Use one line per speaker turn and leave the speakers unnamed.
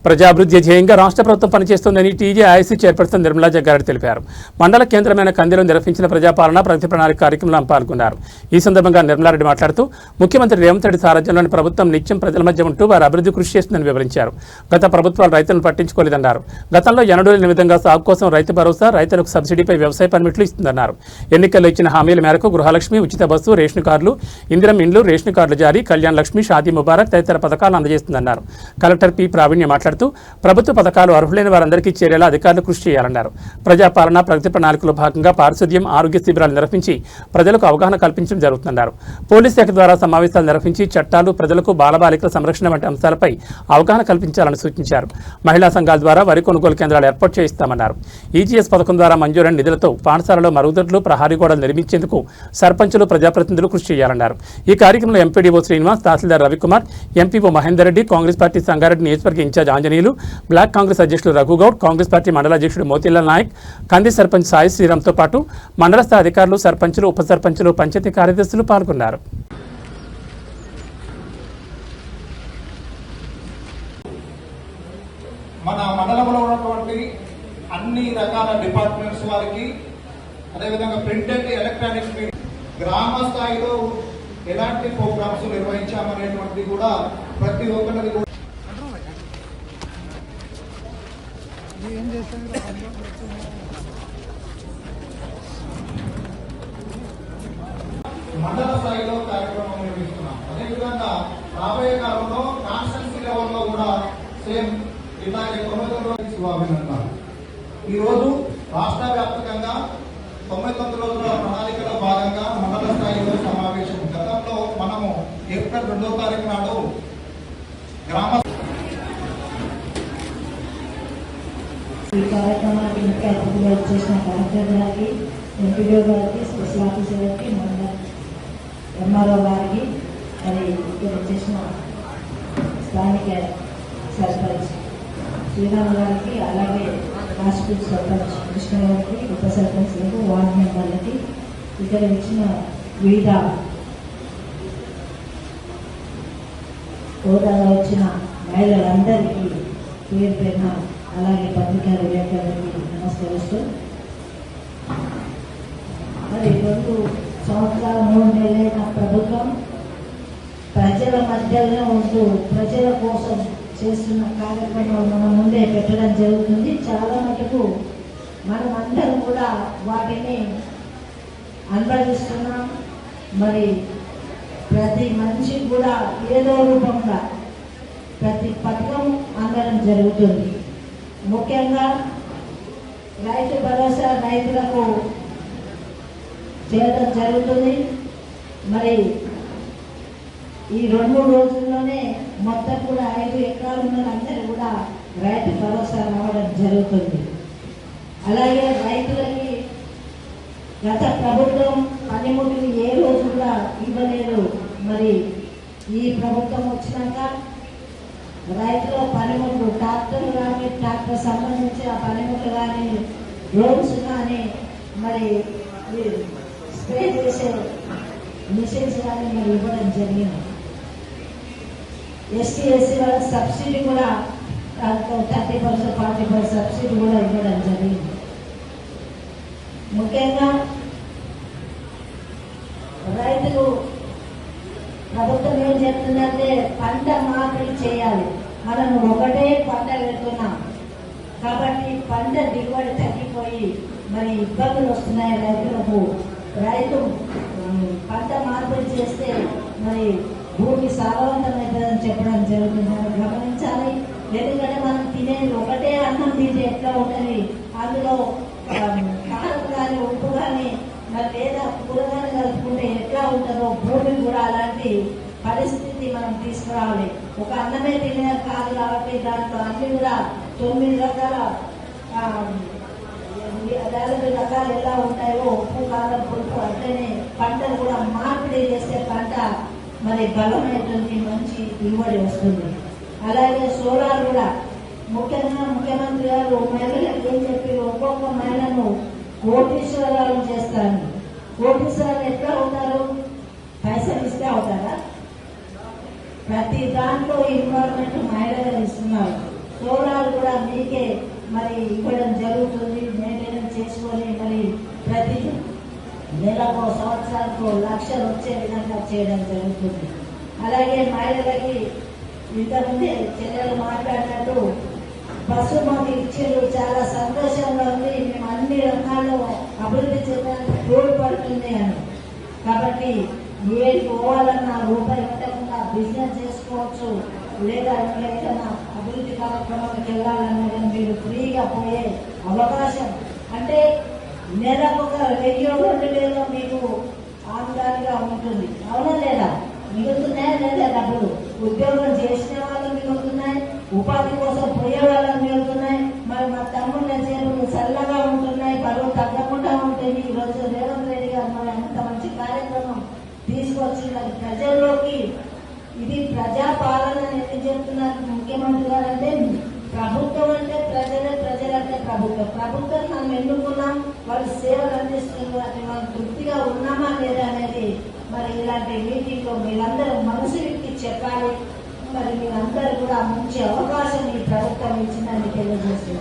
ప్రజాభివృద్ధి ధ్యేయంగా రాష్ట్ర ప్రభుత్వం పనిచేస్తోందని టీజేఐసీ చైర్పర్సన్ నిర్మలా జగ్గారెడ్డి తెలిపారు. మండల కేంద్రమైన కందిలో నిర్వహించిన ప్రజాపాలన ప్రగతి ప్రణాళిక కార్యక్రమంలో పాల్గొన్నారు. ఈ సందర్భంగా నిర్మలారెడ్డి మాట్లాడుతూ ముఖ్యమంత్రి రేవంత్ రెడ్డి సారథ్యంలోని ప్రభుత్వం నిత్యం ప్రజల మధ్య ఉంటూ వారి అభివృద్ధి కృషి చేస్తుందని వివరించారు. గత ప్రభుత్వాలు రైతులను పట్టించుకోలేదన్నారు. గతంలో ఎన్నడూ లేని విధంగా సాగు కోసం రైతు భరోసా, రైతులకు సబ్సిడీపై వ్యవసాయ పర్మిట్లు ఇస్తుందన్నారు. ఎన్నికల్లో ఇచ్చిన హామీల మేరకు గృహలక్ష్మి, ఉచిత బస్సు, రేషన్ కార్డులు, ఇందిరం ఇండ్లు, రేషన్ కార్డులు జారీ, కళ్యాణ్ లక్ష్మి, షాదీ ముబారక్ తదితర పథకాలను అందజేస్తుందన్నారు. కలెక్టర్ పి ప్రావీణ్య మాట్లాడుతూ ప్రభుత్వ పథకాలు అర్హులైన వారందరికీ చేరేలా అధికారులు కృషి చేయాలన్నారు. ప్రజాపాలన ప్రగతి ప్రణాళికలో భాగంగా పారిశుద్ధ్యం, ఆరోగ్య శిబిరాలు నిర్వహించి ప్రజలకు అవగాహన కల్పించడం జరుగుతుందన్నారు. పోలీస్ శాఖ ద్వారా సమావేశాలు నిర్వహించి చట్టాలు, ప్రజలకు బాలబాలికల సంరక్షణ వంటి అంశాలపై అవగాహన కల్పించాలని సూచించారు. మహిళా సంఘాల ద్వారా వరి కొనుగోలు కేంద్రాలు ఏర్పాటు చేయిస్తామన్నారు. ఈజీఎస్ పథకం ద్వారా మంజూరైన నిధులతో పాఠశాలలో మరుగుదొడ్లు, ప్రహారీ గోడలు నిర్మించేందుకు సర్పంచులు, ప్రజాప్రతినిధులు కృషి చేయాలన్నారు. ఈ కార్యక్రమంలో ఎంపీడీఓ శ్రీనివాస్, తహసీల్దార్ రవికుమార్, ఎంపీఓ మహేందర్ రెడ్డి, కాంగ్రెస్ పార్టీ సంగారెడ్డి నియోజకవర్గ ఇన్ఛార్జ్ ఆంజనేయులు, బ్లాక్ కాంగ్రెస్ అధ్యక్షుడు రఘుగౌడ్, కాంగ్రెస్ పార్టీ మండల అధ్యక్షుడు మోతీలాల్ నాయక్, కంది సర్పంచ్ సాయి శ్రీరామ్తో పాటు మండల స్థాయి అధికారులు, సర్పంచులు, ఉప సర్పంచులు, పంచాయతీ కార్యదర్శులు పాల్గొన్నారు.
మన మండలంలో ఉన్నటువంటి అన్ని రకాల డిపార్ట్మెంట్స్ వారికి, అదేవిధంగా ప్రింట్ అండ్ ఎలక్ట్రానిక్స్ గ్రామ స్థాయిలో ఎలాంటి ప్రోగ్రామ్స్ నిర్వహించామనేటువంటిది కూడా ప్రతి ఒక్కరిది కూడా మండల స్థాయిలో కార్యక్రమం నిర్వహిస్తున్నాం. అదేవిధంగా రాబోయే కాలంలో కాన్స్టిట్యూన్సీ లెవెల్లో కూడా సేమ్ ఇలాగే అభినందన. ఈరోజు రాష్ట్ర వ్యాప్తంగా 99 రోజుల ప్రణాళికలో భాగంగా మండల స్థాయిలో సమావేశం. గతంలో మనము ఏప్రిల్ 2వ తారీఖు నాడు గ్రామ
ఈ కార్యక్రమానికి ముఖ్య అతిథిగా వచ్చేసిన కలెక్టర్ గారికి, ఎంపీడీఓ గారికి, స్పెషల్ ఆఫీసర్ గారికి, మండల ఎంఆర్ఓ గారికి, మరి ఇక్కడ వచ్చేసిన స్థానిక సర్పంచ్ శ్రీరామ్ గారికి, అలాగే హాస్పిటల్ సర్పంచ్ కృష్ణ గారికి, ఉప సర్పంచ్లకు, వార్డు మెంబర్లకి, ఇక్కడ ఇచ్చిన వివిధ హోదాలో వచ్చిన మహిళలందరికీ పేరు పేరున, అలాగే పత్రికా విలేకరులకి నమస్కరిస్తూ, మరి 2 సంవత్సరాల 3 నెలలైన ప్రభుత్వం ప్రజల మధ్యలో ఉంటూ ప్రజల కోసం చేస్తున్న కార్యక్రమాలు మన ముందే పెట్టడం జరుగుతుంది. చాలా మటుకు మనమందరం కూడా వాటిని అనుభవిస్తున్నాం. మరి ప్రతి మనిషి కూడా ఏదో రూపంగా ప్రతి పథకం అందడం జరుగుతుంది. ముఖ్యంగా రైతు భరోసా రైతులకు చేయడం జరుగుతుంది. మరి ఈ 2-3 రోజుల్లోనే మొత్తం కూడా 5 ఎకరాలు ఉన్న అందరూ కూడా రైతు భరోసా రావడం జరుగుతుంది. అలాగే రైతులకి గత ప్రభుత్వం పనిముట్లు ఏ రోజు కూడా ఇవ్వలేదు. మరి ఈ ప్రభుత్వం వచ్చినాక రైతుల పనిముట్లు, ట్రాక్టర్లు కానీ, ట్రాక్టర్ సంబంధించిన పనిముట్లు కానీ, డ్రోన్స్ కానీ, మరి స్ప్రే చేసే మిషన్స్ కానీ మరి ఇవ్వడం జరిగింది. ఎస్టీ ఎస్సీ వాళ్ళకి సబ్సిడీ కూడా 30%, 40% సబ్సిడీ కూడా ఇవ్వడం జరిగింది. ముఖ్యంగా రైతులు ప్రభుత్వం ఏం చెప్తుందంటే పంట మార్పిడి చేయాలి. మనం ఒకటే పంట పెడుతున్నాం కాబట్టి పంట దిగుబడి తగ్గిపోయి మరి ఇబ్బందులు వస్తున్నాయి రైతులకు. రైతు పంట మార్పిడి చేస్తే మరి భూమి సారవంతమవుతుందని చెప్పడం జరుగుతుంది. గమనించాలి. ఎందుకంటే మనం తినేది ఒకటే అన్నం తింటే ఎట్లా ఉంటుంది, అందులో కారం కానీ, ఉప్పు కానీ, మరి లేదా కూరగాయలు కలుపుకుంటే ఎట్లా ఉంటుందో భూమి కూడా అలాంటి పరిస్థితి మనం తీసుకురావాలి. ఒక అన్నమే తినే కాదు కాబట్టి దాంట్లో అన్ని కూడా 9 రకాల 40 రకాలు ఎలా ఉంటాయో ఉప్పు, కారం, పులుపు అంటేనే పంటలు కూడా మార్పిడి చేస్తే పంట మరి బలమైనటువంటి మంచి దిగుబడి వస్తుంది. అలాగే సోలార్ కూడా ముఖ్యంగా ముఖ్యమంత్రి గారు మహిళలకు ఏం చెప్పి ఒక్కొక్క మహిళను కోటీశ్వరాలు చేస్తాను. కోటీశ్వరాలు ఎట్లా అవుతారు? పైసలు ఇస్తే అవుతారా? ప్రతి దాంట్లో ఇన్వాల్వ్మెంట్ మహిళలు ఇస్తున్నారు. సో ఇంటికే మరి ఇవ్వడం జరుగుతుంది. మెయింటెనెన్స్ చేసుకొని మరి ప్రతి నెలకు సంవత్సరానికి లక్షలు వచ్చే విధంగా చేయడం జరుగుతుంది. అలాగే మహిళలకి ఇంతకుముందే చెల్లెలు మాట్లాడినట్టు బస్సు మాకు ఇచ్చేళ్ళు చాలా సంతోషంగా ఉంది. మేము అన్ని రకాలు అభివృద్ధి చేయడానికి తోడ్పడుతుంది అని. కాబట్టి ఏది పోవాలన్నా రూపాయి పెట్టకుండా బిజినెస్ చేసుకోవచ్చు, లేదా ఏదైనా అభివృద్ధి కార్యక్రమాలకు వెళ్ళాలన్నా కానీ మీరు ఫ్రీగా పోయే అవకాశం, అంటే నెలకు ఒక 1000-2000 మీకు ఆందాలుగా ఉంటుంది. అవునా లేదా? మిగులుతున్నాయా లేదా డబ్బులు? ఉద్యోగం చేసిన వాళ్ళు మిగులుతున్నాయి, ఉపాధి కోసం పోయే వాళ్ళని మిగులుతున్నాయి. మరి మా తమ్ముళ్ళ చేతులు చల్లగా ఉంటున్నాయి, బరువు తగ్గకుండా ఉంటుంది. ఈరోజు రేవంత్ రెడ్డి గారు మరి అంత మంచి కార్యక్రమం తీసుకొచ్చి మరి ప్రజల్లోకి, ఇది ప్రజాపాలన ఎందుకు చెప్తున్నారు ముఖ్యమంత్రి గారు అంటే, ప్రభుత్వం అంటే ప్రజలే, ప్రజలంటే ప్రభుత్వం. ప్రభుత్వం మనం ఎన్నుకున్నాం, వాళ్ళు సేవలు అందిస్తున్నారు, అది మనం తృప్తిగా ఉన్నామా లేదా అనేది మరి ఇలాంటి మీటింగ్లో మీరందరూ మనసుకి చెప్పాలి. మరి మీరందరూ కూడా మంచి అవకాశం ఈ ప్రభుత్వం ఇచ్చిందని తెలియజేస్తున్నారు.